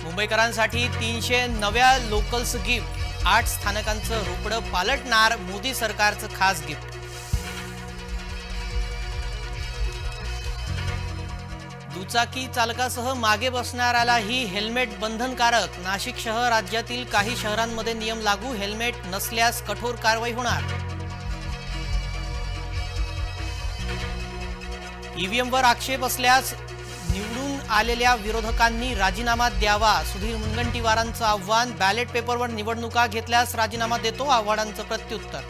मुंबईकरांसाठी 300 नव्या locals gift, 8 स्थानकांचं रोकडं पालटणार Modi सरकारचं खास गिफ्ट। दुचाकी चालकासह मागे बसणाऱ्यालाही हेल्मेट बंधनकारक, नाशिक शहर राज्यातील काही शहरांमध्ये नियम लागू, हेल्मेट नसल्यास कठोर कारवाई होणार। ईव्हीएमवर आक्षेप असल्यास निवडून आलेल्या विरोधकांनी राजीनामा द्यावा, सुधीर मुनगंटीवारांचं आव्हान। बॅलेट पेपरवर निवडणुका घेतल्यास राजीनामा देतो, आव्हानांचं प्रत्युत्तर।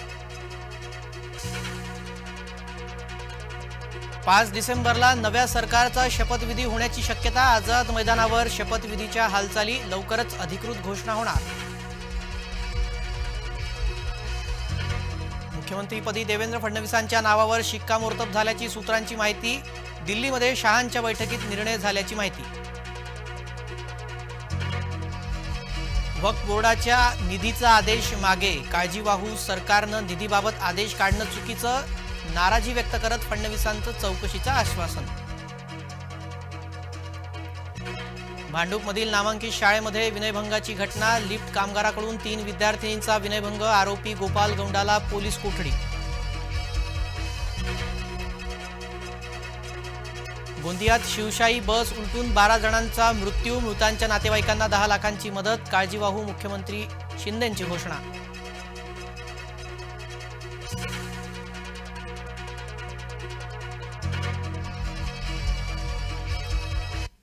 5 डिसेंबरला नव्या सरकारचा शपथविधी होण्याची शक्यता, आझाद मैदानावर शपथविधीच्या हालचाली, लवकरच अधिकृत घोषणा होणार। मुख्यमंत्रीपदी देवेंद्र फडणवीसांच्या नावावर शिक्कामोर्तब झाल्याची सूत्रांची माहिती, दिल्लीमध्ये शहांच्या बैठकीत निर्णय झाल्याची माहिती। वक्फ बोर्डाच्या निधीचा आदेश मागे, काळजीवाहू सरकारनं निधीबाबत आदेश काढणं चुकीचं, नाराजी व्यक्त करत फडणवीसांचं चौकशीचं आश्वासन। भांडूपमधील नामांकित शाळेमध्ये विनयभंगाची घटना, लिफ्ट कामगाराकडून 3 विद्यार्थिनींचा विनयभंग, आरोपी गोपाल गौंडाला पोलीस कोठडी। गोंदियात शिवशाही बस उलटून 12 जणांचा मृत्यू, मृतांच्या नातेवाईकांना 10 लाखांची मदत, काळजीवाहू मुख्यमंत्री शिंदेंची घोषणा।